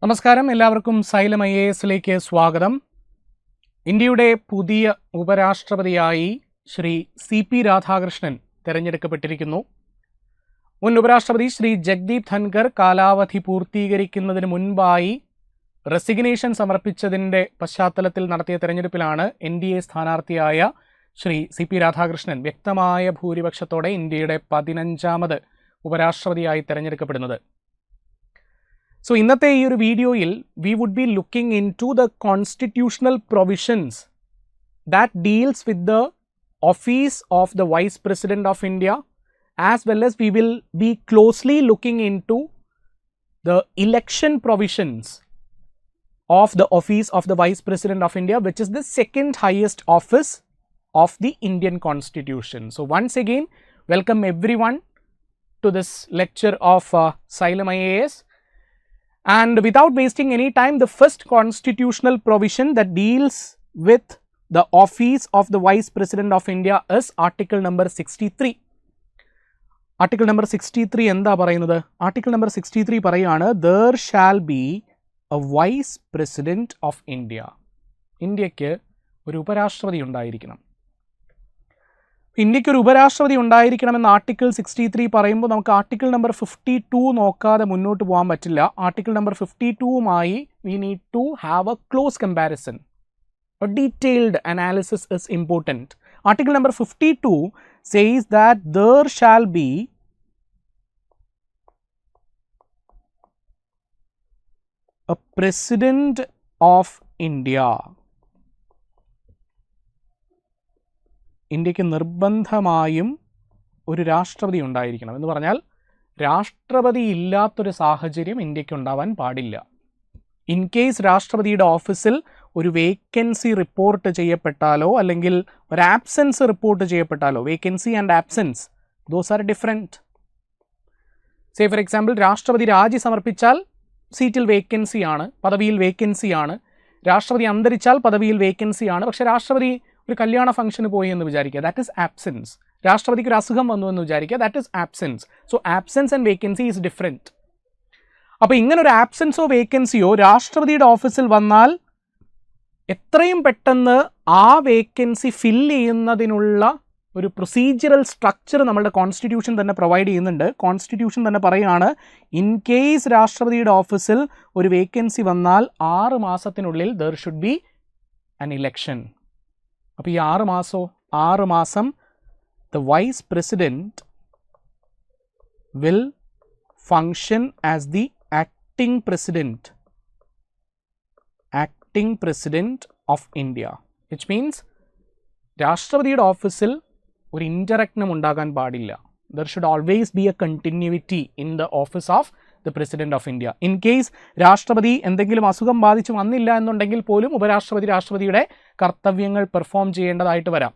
നമസ്കാരം, എല്ലാവർക്കും xylem IAS സ്വാഗതം. ഇന്ത്യയുടെ പുതിയ ഉപരാഷ്ട്രപതിയായി ശ്രീ CP രാധാകൃഷ്ണൻ തിരഞ്ഞെടുക്കപ്പെട്ടിരിക്കുന്നു. മുൻ ഉപരാഷ്ട്രപതി ശ്രീ ജഗ്ദീപ് ധൻഖർ കാലാവധി പൂർത്തീകരിക്കുന്നതിന് മുൻപായി റെസിഗ്നേഷൻ സമർപ്പിച്ചതിൻ്റെ പശ്ചാത്തലത്തിൽ നടത്തിയ തെരഞ്ഞെടുപ്പിലാണ് NDA സ്ഥാനാർത്ഥിയായ ശ്രീ CP രാധാകൃഷ്ണൻ വ്യക്തമായ ഭൂരിപക്ഷത്തോടെ ഇന്ത്യയുടെ 15ാമത് ഉപരാഷ്ട്രപതിയായി തിരഞ്ഞെടുക്കപ്പെടുന്നത്. So, ഇന്നത്തെ ഈ ഒരു വീഡിയോയിൽ we would be looking into the constitutional provisions that deals with the office of the Vice President of India, as well as we will be closely looking into the election provisions of the office of the Vice President of India, which is the second highest office of the Indian Constitution. So, once again, welcome everyone to this lecture of Xylem IAS. And without wasting any time, the first constitutional provision that deals with the office of the Vice President of India is Article number 63. Article number 63 എന്താ പറയുന്നത്? Article number 63 പറയാണ്, there shall be a Vice President of India. ഇന്ത്യക്ക് ഒരു ഉപരാഷ്ട്രപതി ഉണ്ടായിരിക്കണം. ഇന്ത്യക്ക് ഒരു ഉപരാഷ്ട്രപതി ഉണ്ടായിരിക്കണമെന്ന് ആർട്ടിക്കിൾ 63 പറയുമ്പോൾ നമുക്ക് ആർട്ടിക്കിൾ നമ്പർ 52 നോക്കാതെ മുന്നോട്ട് പോകാൻ പറ്റില്ല. ആർട്ടിക്കിൾ നമ്പർ 52മായി we need to have a close comparison. A detailed analysis is important. Article number 52 says that there shall be a President of India. ഇന്ത്യക്ക് നിർബന്ധമായും ഒരു രാഷ്ട്രപതി ഉണ്ടായിരിക്കണം എന്ന് പറഞ്ഞാൽ രാഷ്ട്രപതി ഇല്ലാത്തൊരു സാഹചര്യം ഇന്ത്യക്ക് ഉണ്ടാവാൻ പാടില്ല. ഇൻ കേസ് രാഷ്ട്രപതിയുടെ ഓഫീസിൽ ഒരു വേക്കൻസി റിപ്പോർട്ട് ചെയ്യപ്പെട്ടാലോ അല്ലെങ്കിൽ ഒരു ആബ്സെൻസ് റിപ്പോർട്ട് ചെയ്യപ്പെട്ടാലോ, vacancy and absence those are different. Say for example, രാഷ്ട്രപതി രാജി സമർപ്പിച്ചാൽ സീറ്റിൽ വേക്കൻസിയാണ്, പദവിയിൽ വേക്കൻസിയാണ്. രാഷ്ട്രപതി അന്തരിച്ചാൽ പദവിയിൽ വേക്കൻസിയാണ്. പക്ഷേ രാഷ്ട്രപതി ഒരു കല്യാണ ഫംഗ്ഷന് പോയി എന്ന് വിചാരിക്കുക, ദാറ്റ് ഇസ് ആബ്സെൻസ്. രാഷ്ട്രപതിക്ക് ഒരു അസുഖം വന്നു എന്ന് വിചാരിക്കുക, that is absence. So absence and vacancy is different. അപ്പോൾ ഇങ്ങനൊരു ആബ്സെൻസോ വേക്കൻസിയോ രാഷ്ട്രപതിയുടെ ഓഫീസിൽ വന്നാൽ എത്രയും പെട്ടെന്ന് ആ വേക്കൻസി ഫില്ല് ചെയ്യുന്നതിനുള്ള ഒരു പ്രൊസീജിയറൽ സ്ട്രക്ചർ നമ്മളുടെ കോൺസ്റ്റിറ്റ്യൂഷൻ തന്നെ പ്രൊവൈഡ് ചെയ്യുന്നുണ്ട്. കോൺസ്റ്റിറ്റ്യൂഷൻ തന്നെ പറയുകയാണ്, ഇൻ കേസ് രാഷ്ട്രപതിയുടെ ഓഫീസിൽ ഒരു വേക്കൻസി വന്നാൽ 6 മാസത്തിനുള്ളിൽ there should be an election. അപ്പോൾ ഈ 6 മാസം the Vice President will function as the acting President of India, which means രാഷ്ട്രപതിയുടെ ഓഫീസിൽ ഒരു ഇൻ്ററക്റ്റും ഉണ്ടാകാൻ പാടില്ല. There should always be a continuity in the office of the President of India. In case രാഷ്ട്രപതി എന്തെങ്കിലും അസുഖം ബാധിച്ച് വന്നില്ല എന്നുണ്ടെങ്കിൽ പോലും ഉപരാഷ്ട്രപതി രാഷ്ട്രപതിയുടെ കർത്തവ്യങ്ങൾ പെർഫോം ചെയ്യേണ്ടതായിട്ട് വരാം.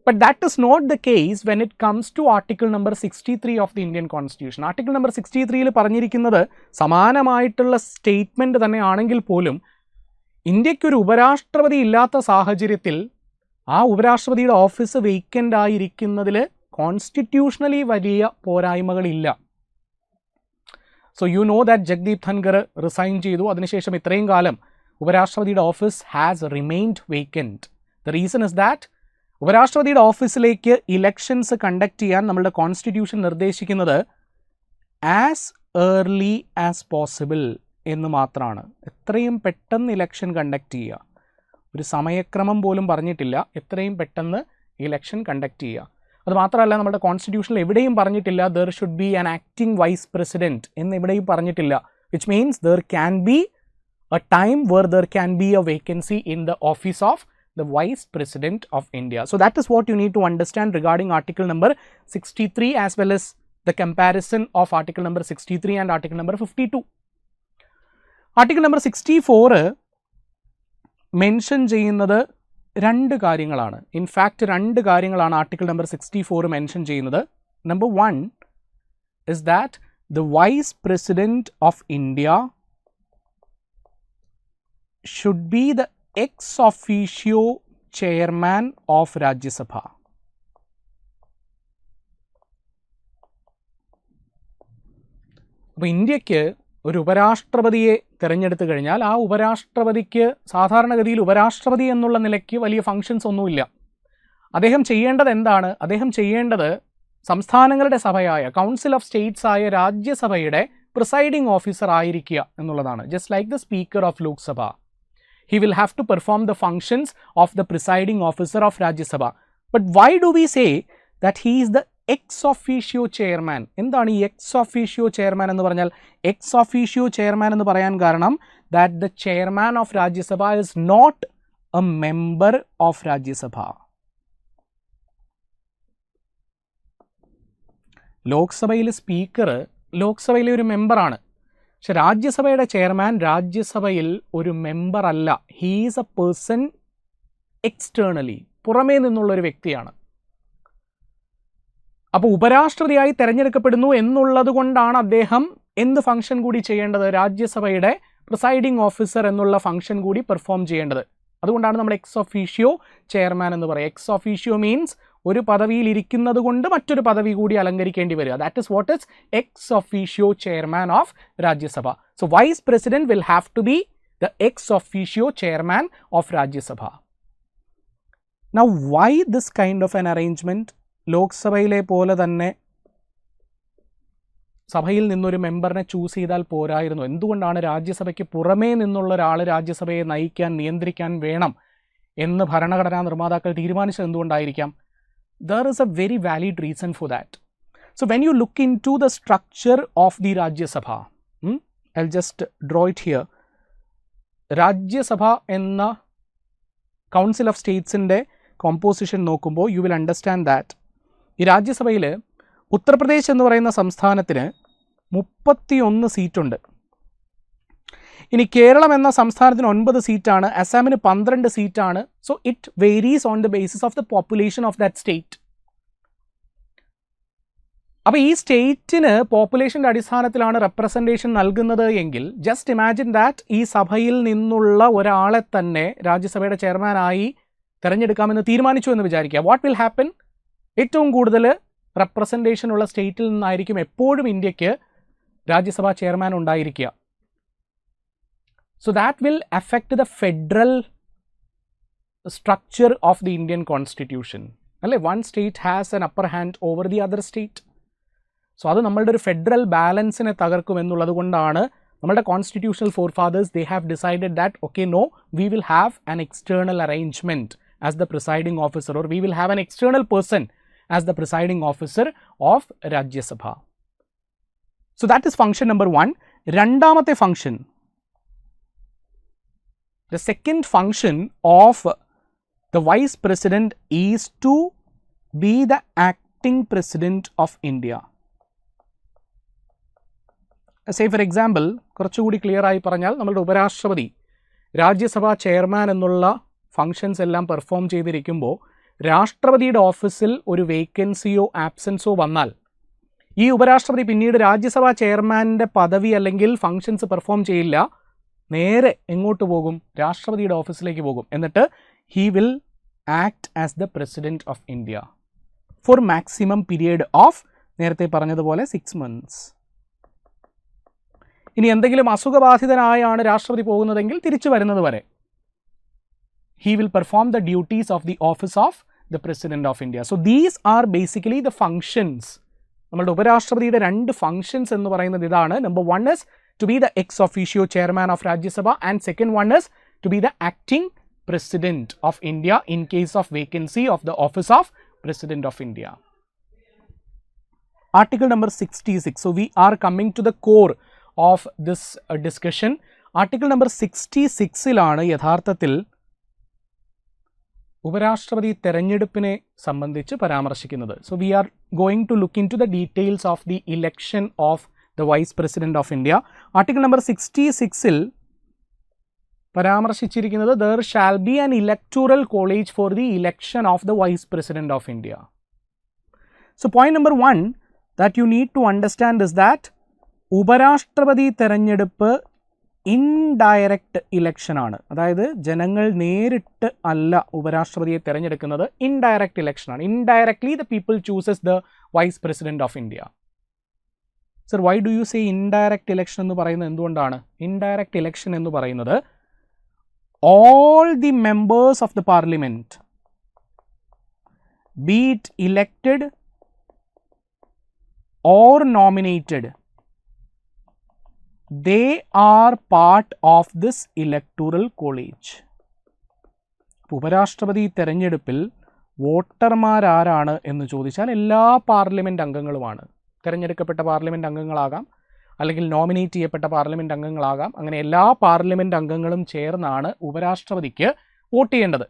But that is not the case when it comes to Article number 63 of the Indian Constitution. Article number 63 പറഞ്ഞിരിക്കുന്നത് സമാനമായിട്ടുള്ള സ്റ്റേറ്റ്മെൻറ്റ് തന്നെ ആണെങ്കിൽ പോലും ഇന്ത്യക്കൊരു ഉപരാഷ്ട്രപതി ഇല്ലാത്ത സാഹചര്യത്തിൽ ആ ഉപരാഷ്ട്രപതിയുടെ ഓഫീസ് വേക്കൻ്റ് ആയിരിക്കുന്നതിൽ കോൺസ്റ്റിറ്റ്യൂഷണലി വലിയ പോരായ്മകളില്ല. So you know that Jagdeep Dhankhar resign ചെയ്തു. അതിനുശേഷം ഇത്രയും കാലം ഉപരാഷ്ട്രപതിയുടെ office has remained vacant. The reason is that ഉപരാഷ്ട്രപതിയുടെ ഓഫീസിലേക്ക് ഇലക്ഷൻസ് കണ്ടക്ട് ചെയ്യാൻ നമ്മളുടെ കോൺസ്റ്റിറ്റ്യൂഷൻ നിർദ്ദേശിക്കുന്നത് ആസ് ഏർലി ആസ് പോസിബിൾ എന്ന് മാത്രമാണ്. എത്രയും പെട്ടെന്ന് ഇലക്ഷൻ കണ്ടക്ട് ചെയ്യുക. ഒരു സമയക്രമം പോലും പറഞ്ഞിട്ടില്ല, എത്രയും പെട്ടെന്ന് ഇലക്ഷൻ കണ്ടക്ട് ചെയ്യുക. അത് മാത്രമല്ല, നമ്മുടെ കോൺസ്റ്റിറ്റ്യൂഷനിൽ എവിടെയും പറഞ്ഞിട്ടില്ല there should be an acting vice president എന്ന് എവിടെയും പറഞ്ഞിട്ടില്ല. Which means there can be a time where there can be a vacancy in the office of the Vice President of India. So that is what you need to understand regarding Article number 63 as well as the comparison of Article number 63 and Article number 52. Article number 64 mention ചെയ്യുന്നത് 2 കാര്യങ്ങളാണ്. In fact 2 കാര്യങ്ങളാണ് article number 64 mention ചെയ്യുന്നത്. Number 1 is that the Vice President of India should be the ex officio chairman of Rajya Sabha. അപ്പോൾ ഇന്ത്യക്ക് ഒരു ഉപരാഷ്ട്രപതിയെ തിരഞ്ഞെടുത്തു കഴിഞ്ഞാൽ ആ ഉപരാഷ്ട്രപതിക്ക് സാധാരണഗതിയിൽ ഉപരാഷ്ട്രപതി എന്നുള്ള നിലയ്ക്ക് വലിയ ഫങ്ഷൻസ് ഒന്നുമില്ല. അദ്ദേഹം ചെയ്യേണ്ടത് എന്താണ്? അദ്ദേഹം ചെയ്യേണ്ടത് സംസ്ഥാനങ്ങളുടെ സഭയായ കൗൺസിൽ ഓഫ് സ്റ്റേറ്റ്സ് ആയ രാജ്യസഭയുടെ പ്രിസൈഡിംഗ് ഓഫീസർ ആയിരിക്കുക എന്നുള്ളതാണ്. Just like the speaker of Lok Sabha, he will have to perform the functions of the presiding officer of Rajya Sabha. But why do we say that he is the ex officio chairman? എന്താണ് ഈ X officio chairman എന്ന് പറഞ്ഞാൽ? X officio chairman എന്ന് പറയാൻ കാരണം that the chairman of Rajya Sabha is not a member of Rajya Sabha. ലോക്സഭയിലെ speaker ലോക്സഭയിലെ ഒരു മെമ്പറാണ്. പക്ഷെ രാജ്യസഭയുടെ ചെയർമാൻ രാജ്യസഭയിൽ ഒരു മെമ്പർ അല്ല. He is A person externally, പുറമേ നിന്നുള്ളൊരു വ്യക്തിയാണ്. അപ്പോൾ ഉപരാഷ്ട്രപതിയായി തിരഞ്ഞെടുക്കപ്പെടുന്നു എന്നുള്ളത് കൊണ്ടാണ് അദ്ദേഹം എന്ത് ഫംഗ്ഷൻ കൂടി ചെയ്യേണ്ടത്? രാജ്യസഭയുടെ പ്രിസൈഡിംഗ് ഓഫീസർ എന്നുള്ള ഫംഗ്ഷൻ കൂടി പെർഫോം ചെയ്യേണ്ടത്. അതുകൊണ്ടാണ് നമ്മൾ എക്സ് ഒഫീഷ്യോ ചെയർമാൻ എന്ന് പറയുക. എക്സ് ഒഫീഷ്യോ മീൻസ് ഒരു പദവിയിൽ ഇരിക്കുന്നത് കൊണ്ട് മറ്റൊരു പദവി കൂടി അലങ്കരിക്കേണ്ടി വരിക. That is what is ex officio chairman of Rajya Sabha. So vice president will have to be the ex officio chairman of Rajya Sabha. Now why this kind of an arrangement? ലോക്സഭയിലെ പോലെ തന്നെ സഭയിൽ നിന്നൊരു മെമ്പറിനെ ചൂസ് ചെയ്താൽ പോരായിരുന്നു. എന്തുകൊണ്ടാണ് രാജ്യസഭയ്ക്ക് പുറമേ നിന്നുള്ള ഒരാൾ രാജ്യസഭയെ നയിക്കാൻ, നിയന്ത്രിക്കാൻ വേണം എന്ന് ഭരണഘടനാ നിർമ്മാതാക്കൾ തീരുമാനിച്ചത് എന്തുകൊണ്ടായിരിക്കാം? There is a very valid reason for that. So when you look into the structure of the Rajya Sabha, I'll just draw it here. Rajya Sabha enna Council of States inde composition നോക്കുമ്പോൾ you will understand that ഈ രാജ്യസഭയിൽ ഉത്തർപ്രദേശ് എന്ന് പറയുന്ന സംസ്ഥാനത്തിന് 31 സീറ്റുണ്ട്. ഇനി കേരളം എന്ന സംസ്ഥാനത്തിന് 9 സീറ്റാണ്, അസാമിന് 12 സീറ്റാണ്. So it varies on the basis of the population of that state. അപ്പോൾ ഈ സ്റ്റേറ്റിന് പോപ്പുലേഷൻ്റെ അടിസ്ഥാനത്തിലാണ് റെപ്രസെൻറ്റേഷൻ നൽകുന്നത് എങ്കിൽ ജസ്റ്റ് ഇമാജിൻ ദാറ്റ് ഈ സഭയിൽ നിന്നുള്ള ഒരാളെ തന്നെ രാജ്യസഭയുടെ ചെയർമാനായി തിരഞ്ഞെടുക്കാമെന്ന് തീരുമാനിച്ചു എന്ന് വിചാരിക്കുക. What will happen? ഏറ്റവും കൂടുതൽ റെപ്രസെൻറ്റേഷൻ ഉള്ള സ്റ്റേറ്റിൽ നിന്നായിരിക്കും എപ്പോഴും ഇന്ത്യക്ക് രാജ്യസഭാ ചെയർമാൻ ഉണ്ടായിരിക്കുക. So that will affect the federal structure of the Indian constitution. അല്ലേ? one state has an upper hand over the other state. So അത് നമ്മളുടെ ഒരു ഫെഡറൽ ബാലൻസിനെ തകർക്കും എന്നുള്ളത് കൊണ്ടാണ് നമ്മളുടെ constitutional ഫോർഫാദേഴ്സ് they have decided that okay, no, we will have an external arrangement as the presiding officer, or we will have an external person as the presiding officer of Rajya Sabha. So that is function number 1. രണ്ടാമത്തെ function, the second function of the vice president is to be the acting president of India. Say for example, കുറച്ചുകൂടി clear ആയി പറഞ്ഞാൽ നമ്മളുടെ ഉപരാഷ്ട്രപതി രാജ്യസഭാ chairman എന്നുള്ള functions എല്ലാം perform ചെയ്തിരിക്കുമ്പോൾ രാഷ്ട്രപതിയുടെ ഓഫീസിൽ ഒരു വേക്കൻസിയോ ആബ്സെൻസോ വന്നാൽ ഈ ഉപരാഷ്ട്രപതി പിന്നീട് രാജ്യസഭാ ചെയർമാൻ്റെ പദവി അല്ലെങ്കിൽ ഫങ്ഷൻസ് പെർഫോം ചെയ്യില്ല. നേരെ എങ്ങോട്ട് പോകും? രാഷ്ട്രപതിയുടെ ഓഫീസിലേക്ക് പോകും. എന്നിട്ട് he will act as the president of India for maximum period of നേരത്തെ പറഞ്ഞതുപോലെ 6 months. ഇനി എന്തെങ്കിലും അസുഖബാധിതനായാണ് രാഷ്ട്രപതി പോകുന്നതെങ്കിൽ തിരിച്ചു വരുന്നത് വരെ he will perform the duties of the office of the president of India. So these are basically the functions. നമ്മളുടെ ഉപരാഷ്ട്രപതിയുടെ 2 ഫങ്ഷൻസ് എന്ന് പറയുന്നത് ഇതാണ്. Number 1 is to be the ex officio chairman of Rajya Sabha, and second one is to be the acting president of India in case of vacancy of the office of president of India. Article number 66. So we are coming to the core of this discussion. Article number 66-ലാണ് യഥാർത്ഥത്തിൽ ഉപരാഷ്ട്രപതി തെരഞ്ഞെടുപ്പിനെ സംബന്ധിച്ച് പരാമർശിക്കുന്നത്. So we are going to look in to the details of the election of the vice president of India. Article number 66-ൽ പരാമർശിച്ചിരിക്കുന്നത് there shall be an electoral college for the election of the vice president of India. So point number 1 that you need to understand is that ഉപരാഷ്ട്രപതി തെരഞ്ഞെടുപ്പ് indirect election ആണ്. അതായത് ജനങ്ങൾ നേരിട്ട് അല്ല ഉപരാഷ്ട്രപതിയെ തിരഞ്ഞെടുക്കുന്നത്, ഇൻഡയറക്റ്റ് ഇലക്ഷൻ ആണ്. Indirectly the people chooses the vice president of India. Sir why do you say indirect election എന്ന് പറയുന്നത് എന്തുകൊണ്ടാണ്? ഇൻഡയറക്റ്റ് ഇലക്ഷൻ എന്ന് പറയുന്നത് all the members of the parliament, be it elected or nominated, they are part of this electoral college. ഉപരാഷ്ട്രപതി തെരഞ്ഞെടുപ്പിൽ വോട്ടർമാരാരാണ് എന്ന് ചോദിച്ചാൽ എല്ലാ പാർലമെൻറ്റ് അംഗങ്ങളുമാണ്. തിരഞ്ഞെടുക്കപ്പെട്ട പാർലമെൻറ്റ് അംഗങ്ങളാകാം, അല്ലെങ്കിൽ നോമിനേറ്റ് ചെയ്യപ്പെട്ട പാർലമെൻറ്റ് അംഗങ്ങളാകാം. അങ്ങനെ എല്ലാ പാർലമെൻറ്റ് അംഗങ്ങളും ചേർന്നാണ് ഉപരാഷ്ട്രപതിക്ക് വോട്ട് ചെയ്യേണ്ടത്.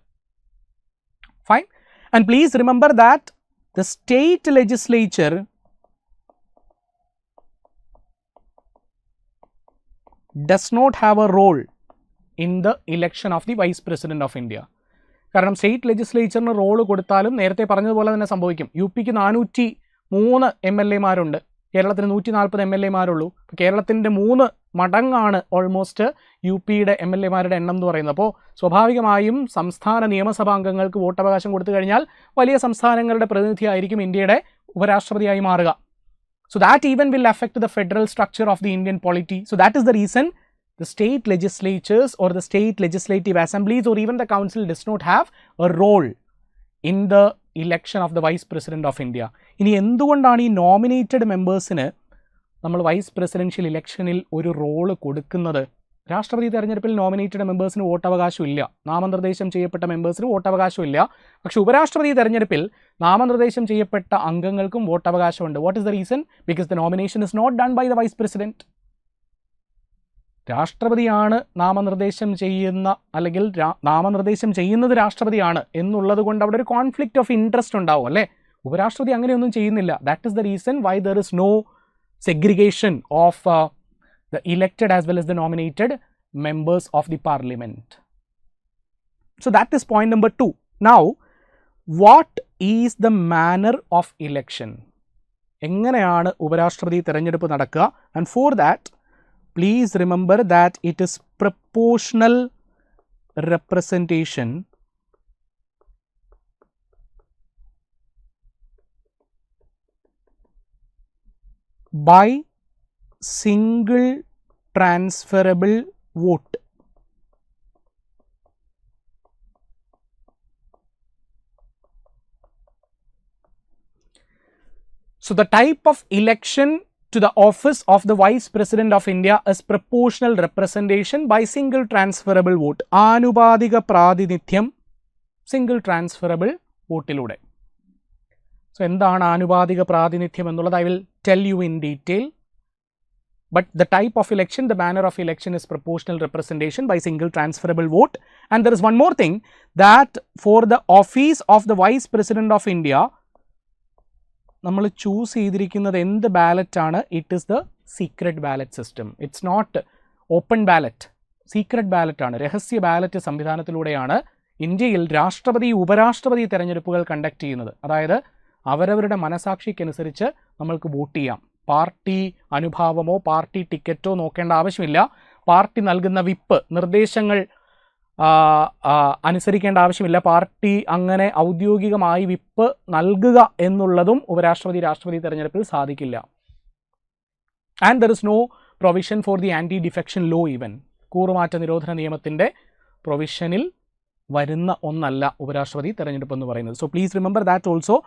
Fine. And please remember that the state legislature does not have a role in the election of the vice president of India. കാരണം സ്റ്റേറ്റ് ലെജിസ്ലേച്ചറിന് റോള് കൊടുത്താലും നേരത്തെ പറഞ്ഞതുപോലെ തന്നെ സംഭവിക്കും. യു പിക്ക് 403 MLA-മാരുണ്ട്, കേരളത്തിന് 140 MLA-മാരുള്ളൂ. കേരളത്തിൻ്റെ 3 മടങ്ങാണ് ഓൾമോസ്റ്റ് യു പിയുടെ MLA-മാരുടെ എണ്ണം എന്ന് പറയുന്നത്. അപ്പോൾ സ്വാഭാവികമായും സംസ്ഥാന നിയമസഭാംഗങ്ങൾക്ക് വോട്ടവകാശം കൊടുത്തു കഴിഞ്ഞാൽ വലിയ സംസ്ഥാനങ്ങളുടെ പ്രതിനിധിയായിരിക്കും ഇന്ത്യയുടെ ഉപരാഷ്ട്രപതിയായി മാറുക. So that even will affect the federal structure of the Indian polity. So that is the reason the state legislatures or the state legislative assemblies or even the council does not have a role in the election of the vice president of India. ഇനി എന്തുകൊണ്ടാണ് ഈ nominated മെമ്പേഴ്സിന് നമ്മൾ vice presidential ഇലക്ഷനിൽ ഒരു role കൊടുക്കുന്നത്? രാഷ്ട്രപതി തെരഞ്ഞെടുപ്പിൽ nominated മെമ്പേഴ്സിന് വോട്ടവകാശമില്ല, നാമനിർദ്ദേശം ചെയ്യപ്പെട്ട മെമ്പേഴ്സിന് വോട്ടവകാശമില്ല. പക്ഷേ ഉപരാഷ്ട്രപതി തെരഞ്ഞെടുപ്പിൽ നാമനിർദ്ദേശം ചെയ്യപ്പെട്ട അംഗങ്ങൾക്കും വോട്ടവകാശമുണ്ട്. What is the reason? Because the nomination is not done by the vice president. രാഷ്ട്രപതിയാണ് നാമനിർദ്ദേശം ചെയ്യുന്ന, അല്ലെങ്കിൽ നാമനിർദ്ദേശം ചെയ്യുന്നത് രാഷ്ട്രപതിയാണ് എന്നുള്ളത് കൊണ്ട് അവിടെ ഒരു കോൺഫ്ലിക്റ്റ് ഓഫ് ഇൻട്രസ്റ്റ് ഉണ്ടാവും അല്ലേ? ഉപരാഷ്ട്രപതി അങ്ങനെയൊന്നും ചെയ്യുന്നില്ല. That is the reason why there is no segregation of the elected as well as the nominated members of the parliament. So that is point number 2. Now, what is the manner of election? എങ്ങനെയാണ് ഉപരാഷ്ട്രപതി തെരഞ്ഞെടുപ്പ് നടക്കുക? And for that, please remember that it is proportional representation by single transferable vote. So the type of election to the office of the Vice President of India is proportional representation by single transferable vote. ആനുപാതിക പ്രാതിനിധ്യം single transferable വോട്ടിലൂടെ. So എന്താണ് ആനുപാതിക പ്രാതിനിധ്യം എന്നുള്ളത് I will tell you in detail. But the type of election, the manner of election is proportional representation by single transferable vote. And there is one more thing, that for the office of the Vice President of India, നമ്മൾ choose ചെയ്തിരിക്കുന്നത് എന്ത് ballot ആണ്? It is the secret ballot system. It's not open ballot, secret ballot ആണ്. രഹസ്യ ballot സംവിധാനത്തിലൂടെയാണ് ഇന്ത്യയിൽ രാഷ്ട്രപതി ഉപരാഷ്ട്രപതി തെരഞ്ഞെടുപ്പുകൾ കണ്ടക്ട് ചെയ്യുന്നത്. അതായത് അവരവരുടെ മനസാക്ഷിക്കനുസരിച്ച് നമ്മൾക്ക് വോട്ട് ചെയ്യാം. പാർട്ടി അനുഭാവമോ പാർട്ടി ടിക്കറ്റോ നോക്കേണ്ട ആവശ്യമില്ല. പാർട്ടി നൽകുന്ന വിപ്പ് നിർദ്ദേശങ്ങൾ അനുസരിക്കേണ്ട ആവശ്യമില്ല. പാർട്ടി അങ്ങനെ ഔദ്യോഗികമായി വിപ്പ് നൽകുക എന്നുള്ളതും ഉപരാഷ്ട്രപതി രാഷ്ട്രപതി തെരഞ്ഞെടുപ്പിൽ സാധിക്കില്ല. And there is no provision for the anti defection law. Even കൂറുമാറ്റ നിരോധന നിയമത്തിൻ്റെ പ്രൊവിഷനിൽ വരുന്ന ഒന്നല്ല ഉപരാഷ്ട്രപതി തെരഞ്ഞെടുപ്പ് എന്ന് പറയുന്നത്. So please remember that also.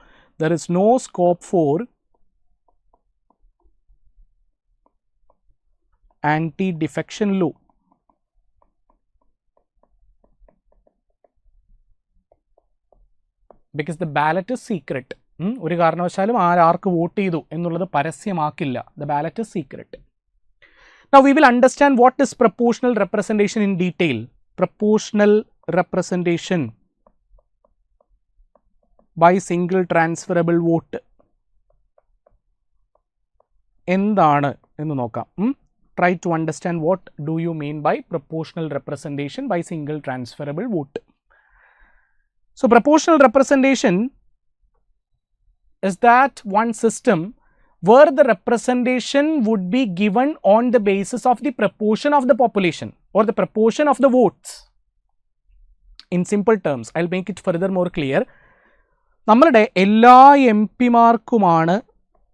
There is no scope for anti-defection law. Because the ballot is secret. ഒരു കാരണവശാലും ആർക്ക് വോട്ട് ചെയ്തു എന്നുള്ളത് പരസ്യമാക്കില്ല. The ballot is secret. Now we will understand what is proportional representation in detail. Proportional representation by single transferable vote എന്താണ് എന്ന് നോക്കാം. Try to understand what do you mean by proportional representation by single transferable vote. So proportional representation is that one system where the representation would be given on the basis of the proportion of the population or the proportion of the votes. In simple terms, I'll make it further more clear. നമ്മളുടെ എല്ലാ MP മാർക്കുമാണ്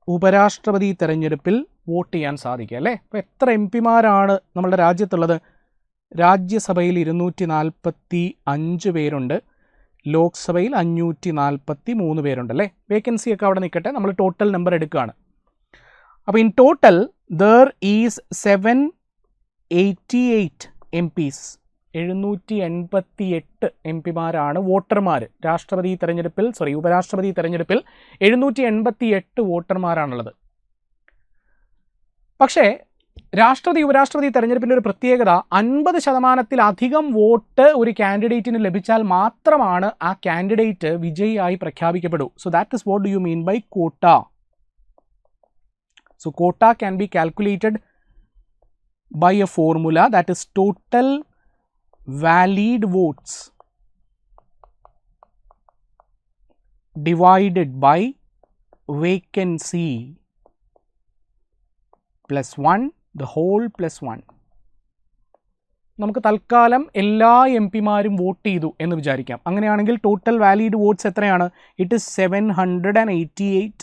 ഉപരാഷ്ട്രപതി തെരഞ്ഞെടുപ്പിൽ vote ചെയ്യാൻ സാധിക്കുക അല്ലേ. അപ്പോൾ എത്ര M പിമാരാണ് നമ്മളുടെ രാജ്യത്തുള്ളത്? രാജ്യസഭയിൽ 245 പേരുണ്ട്, ലോക്സഭയിൽ 543 പേരുണ്ട് അല്ലേ. വേക്കൻസി ഒക്കെ അവിടെ നിൽക്കട്ടെ, നമ്മൾ ടോട്ടൽ നമ്പർ എടുക്കുകയാണ്. അപ്പോൾ in total there is 788 MPs, 788 എം പിമാരാണ് വോട്ടർമാർ. രാഷ്ട്രപതി തെരഞ്ഞെടുപ്പിൽ ഉപരാഷ്ട്രപതി തെരഞ്ഞെടുപ്പിൽ 788 വോട്ടർമാരാണുള്ളത്. പക്ഷേ രാഷ്ട്രപതി ഉപരാഷ്ട്രപതി തെരഞ്ഞെടുപ്പിൻ്റെ ഒരു പ്രത്യേകത, 50%-ലധികം വോട്ട് ഒരു കാൻഡിഡേറ്റിന് ലഭിച്ചാൽ മാത്രമാണ് ആ കാൻഡിഡേറ്റ് വിജയിയായി പ്രഖ്യാപിക്കപ്പെടൂ. So that is what do you mean by quota. So quota can be calculated by a formula, that is total valid votes divided by vacancy plus 1, the whole plus 1. നമുക്ക് തൽക്കാലം എല്ലാ M പിമാരും vote ചെയ്തു എന്ന് വിചാരിക്കാം. അങ്ങനെയാണെങ്കിൽ total valid votes എത്രയാണ്? It is 788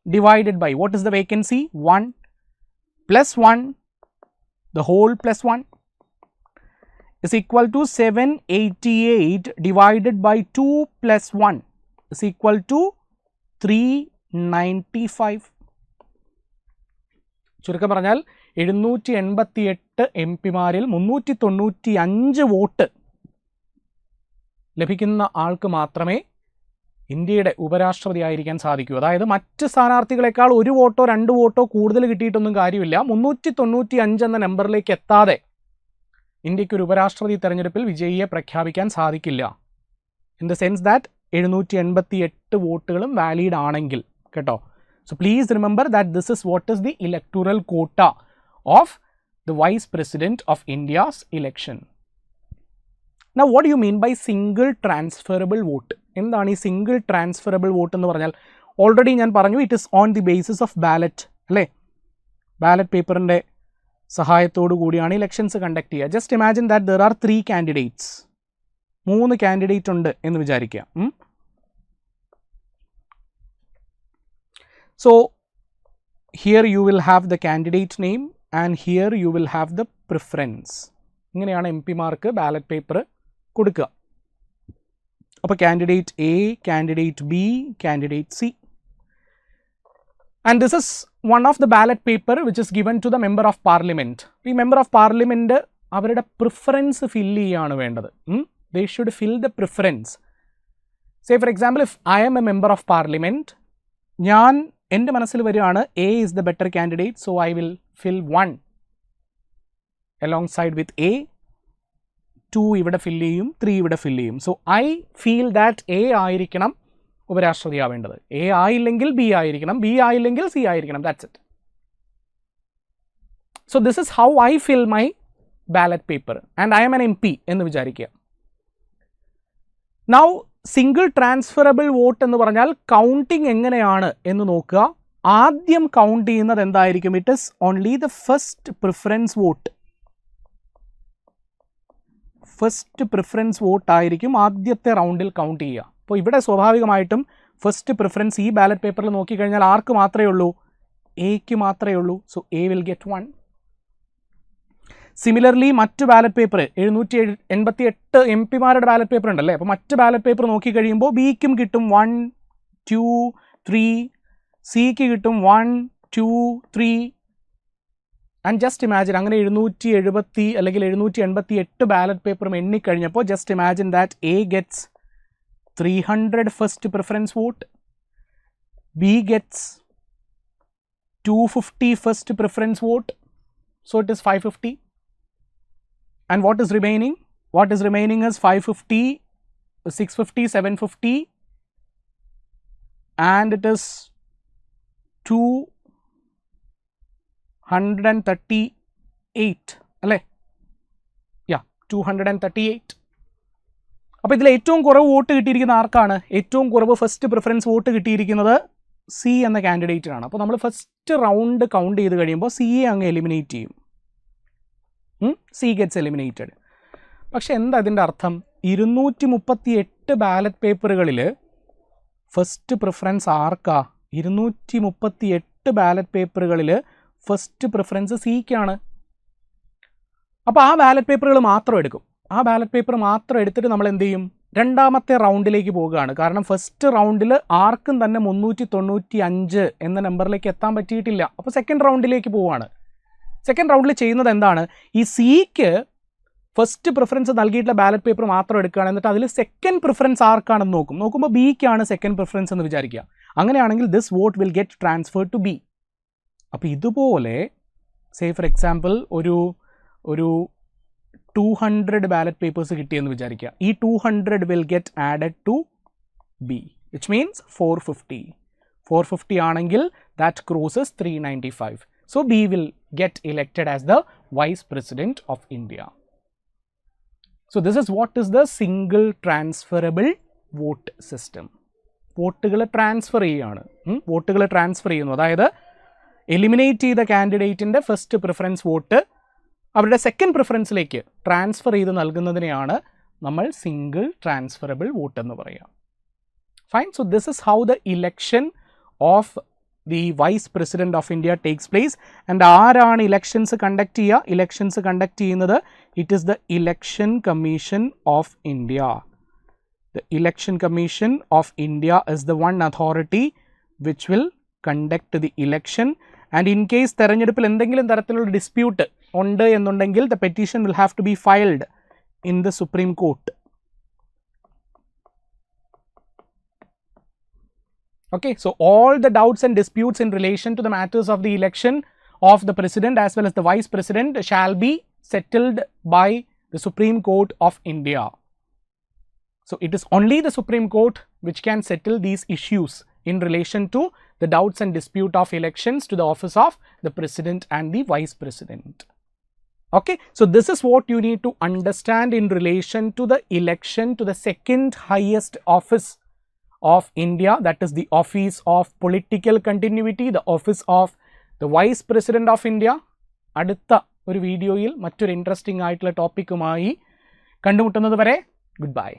divided by what is the vacancy? 1 plus 1, the whole plus 1 is equal to 788 divided by 2 plus 1 is equal to 395. ചുരുക്കം പറഞ്ഞാൽ 788 എം പിമാരിൽ 395 വോട്ട് ലഭിക്കുന്ന ആൾക്ക് മാത്രമേ ഇന്ത്യയുടെ ഉപരാഷ്ട്രപതി ആയിരിക്കാൻ സാധിക്കൂ. അതായത് മറ്റ് സ്ഥാനാർത്ഥികളെക്കാൾ 1 വോട്ടോ 2 വോട്ടോ കൂടുതൽ കിട്ടിയിട്ടൊന്നും കാര്യമില്ല. 395 എന്ന നമ്പറിലേക്ക് എത്താതെ ഇന്ത്യക്ക് ഒരു ഉപരാഷ്ട്രപതി തെരഞ്ഞെടുപ്പിൽ വിജയിയെ പ്രഖ്യാപിക്കാൻ സാധിക്കില്ല. ഇൻ ദ സെൻസ് ദാറ്റ് 788 വോട്ടുകളും വാലിഡ് ആണെങ്കിൽ കേട്ടോ. So please remember that this is what is the electoral quota of the vice president of India's election. Now what do you mean by single transferable vote? എന്താണ് ഈ single transferable vote എന്ന് പറഞ്ഞാൽ? Already ഞാൻ പറഞ്ഞു, it is on the basis of ballot അല്ലേ. Ballot പേപ്പറിൻ്റെ സഹായത്തോടു കൂടിയാണ് ഇലക്ഷൻസ് കണ്ടക്ട് ചെയ്യുക. Just imagine that there are 3 candidates. 3 candidate ഉണ്ട് എന്ന് വിചാരിക്കുക. So here you will have the candidate name and here you will have the preference. ഇങ്ങനെയാണ് M പിമാർക്ക് ballot paper കൊടുക്കുക. അപ്പോൾ candidate A, candidate B, candidate C. And this is one of the ballot paper which is given to the member of parliament. ഈ member of parliament അവരുടെ preference fill ചെയ്യുകയാണ് വേണ്ടത്. They should fill the preference. Say for example, if I am a member of parliament, ഞാൻ എൻ്റെ മനസ്സിൽ വരികയാണ് A is the better candidate, so I will fill 1 alongside with A, 2 ഇവിടെ ഫില്ല് ചെയ്യും, 3 ഇവിടെ ഫില്ല് ചെയ്യും. So I feel that A ആയിരിക്കണം ഉപരാഷ്ട്രപതി ആവേണ്ടത്. എ ആയില്ലെങ്കിൽ ബി ആയിരിക്കണം, ബി ആയില്ലെങ്കിൽ സി ആയിരിക്കണം. That's it. So this is how I fill my ballot paper and I am an MP എന്ന് വിചാരിക്കുക. നൗ സിംഗിൾ ട്രാൻസ്ഫറബിൾ വോട്ട് എന്ന് പറഞ്ഞാൽ കൗണ്ടിങ് എങ്ങനെയാണ് എന്ന് നോക്കുക. ആദ്യം കൗണ്ട് ചെയ്യുന്നത് എന്തായിരിക്കും? It is only the first preference vote. First preference vote ആയിരിക്കും ആദ്യത്തെ റൗണ്ടിൽ കൗണ്ട് ചെയ്യുക. അപ്പോൾ ഇവിടെ സ്വാഭാവികമായിട്ടും ഫസ്റ്റ് പ്രിഫറൻസ് ഈ ബാലറ്റ് പേപ്പറിൽ നോക്കിക്കഴിഞ്ഞാൽ ആർക്ക് മാത്രമേ ഉള്ളൂ? എക്ക് മാത്രമേ ഉള്ളൂ. So A will get 1. Similarly മറ്റ് ബാലറ്റ് പേപ്പർ 788 എം പിമാരുടെ ബാലറ്റ് പേപ്പർ ഉണ്ടല്ലേ. അപ്പോൾ മറ്റ് ബാലറ്റ് പേപ്പർ നോക്കിക്കഴിയുമ്പോൾ ബിക്കും കിട്ടും 1, 2, 3, സിക്ക് കിട്ടും 1, 2, 3. ആൻഡ് ജസ്റ്റ് ഇമാജിൻ അങ്ങനെ 770 അല്ലെങ്കിൽ 788 ബാലറ്റ് പേപ്പറും എണ്ണിക്കഴിഞ്ഞപ്പോൾ just imagine that A gets 300 first preference vote, B gets 250 first preference vote, so it is 550. And what is remaining? What is remaining is 550, 650, 750 and it is 238 അല്ലേ. 238. അപ്പോൾ ഇതിൽ ഏറ്റവും കുറവ് vote കിട്ടിയിരിക്കുന്ന ആർക്കാണ്? ഏറ്റവും കുറവ് ഫസ്റ്റ് പ്രിഫറൻസ് വോട്ട് കിട്ടിയിരിക്കുന്നത് സി എന്ന കാൻഡിഡേറ്റിനാണ്. അപ്പോൾ നമ്മൾ ഫസ്റ്റ് റൗണ്ട് കൗണ്ട് ചെയ്ത് കഴിയുമ്പോൾ സിയെ അങ്ങ് എലിമിനേറ്റ് ചെയ്യും. C gets eliminated. പക്ഷെ എന്താ ഇതിൻ്റെ അർത്ഥം? 238 ബാലറ്റ് പേപ്പറുകളിൽ ഫസ്റ്റ് പ്രിഫറൻസ് ആർക്കാ? 238 ബാലറ്റ് പേപ്പറുകളിൽ ഫസ്റ്റ് പ്രിഫറൻസ് സിക്കാണ്. അപ്പോൾ ആ ബാലറ്റ് പേപ്പറുകൾ മാത്രം എടുക്കും. ആ ബാലറ്റ് പേപ്പർ മാത്രം എടുത്തിട്ട് നമ്മൾ എന്ത് ചെയ്യും, രണ്ടാമത്തെ റൗണ്ടിലേക്ക് പോവുകയാണ്. കാരണം ഫസ്റ്റ് റൗണ്ടിൽ ആർക്കും തന്നെ 395 എന്ന നമ്പറിലേക്ക് എത്താൻ പറ്റിയിട്ടില്ല. അപ്പോൾ സെക്കൻഡ് റൗണ്ടിലേക്ക് പോവുകയാണ്. സെക്കൻഡ് റൗണ്ടിൽ ചെയ്യുന്നത് എന്താണ്, ഈ സിക്ക് ഫസ്റ്റ് പ്രിഫറൻസ് നൽകിയിട്ടുള്ള ബാലറ്റ് പേപ്പർ മാത്രം എടുക്കുകയാണ്. എന്നിട്ട് അതിൽ സെക്കൻഡ് പ്രിഫറൻസ് ആർക്കാണെന്ന് നോക്കുമ്പോൾ ബിക്കാണ് സെക്കൻഡ് പ്രിഫറൻസ് എന്ന് വിചാരിക്കുക. അങ്ങനെയാണെങ്കിൽ this vote will get transfer to B. അപ്പോൾ ഇതുപോലെ സേ ഫോർ എക്സാമ്പിൾ ഒരു 200 ബാലറ്റ് പേപ്പേഴ്സ് കിട്ടിയെന്ന് വിചാരിക്കുക. ഈ 200 will get added to B, which means 450 ആണെങ്കിൽ that crosses 395. So B will get elected as the vice president of India. So this is what is the single transferable vote system. വോട്ടുകൾ transfer ചെയ്യുന്നു. അതായത് eliminate ചെയ്ത കാൻഡിഡേറ്റിൻ്റെ first preference vote അവരുടെ second പ്രിഫറൻസിലേക്ക് transfer ചെയ്ത് നൽകുന്നതിനെയാണ് നമ്മൾ സിംഗിൾ ട്രാൻസ്ഫറബിൾ വോട്ട് എന്ന് പറയുക. Fine. So this is how the election of the vice president of India takes place. And ആരാണ് ഇലക്ഷൻസ് കണ്ടക്ട് ചെയ്യുക? ഇലക്ഷൻസ് കണ്ടക്ട് ചെയ്യുന്നത് it is the election commission of India. The Election Commission of India is the one authority which will conduct the election. And in case തെരഞ്ഞെടുപ്പിൽ എന്തെങ്കിലും തരത്തിലുള്ള dispute ഉണ്ട് എന്നുണ്ടെങ്കിൽ the petition will have to be filed in the Supreme Court. Okay, so all the doubts and disputes in relation to the matters of the election of the president as well as the vice president shall be settled by the Supreme Court of India. So it is only the Supreme Court which can settle these issues in relation to the doubts and dispute of elections to the office of the president and the vice president. Okay, so this is what you need to understand in relation to the election to the second highest office of India, that is the office of political continuity, the office of the vice president of India. അടുത്ത ഒരു വീഡിയോയിൽ മറ്റൊരു interesting ആയിട്ടുള്ള ടോപ്പിക്കുമായി കണ്ടുമുട്ടുന്നത് വരെ good bye.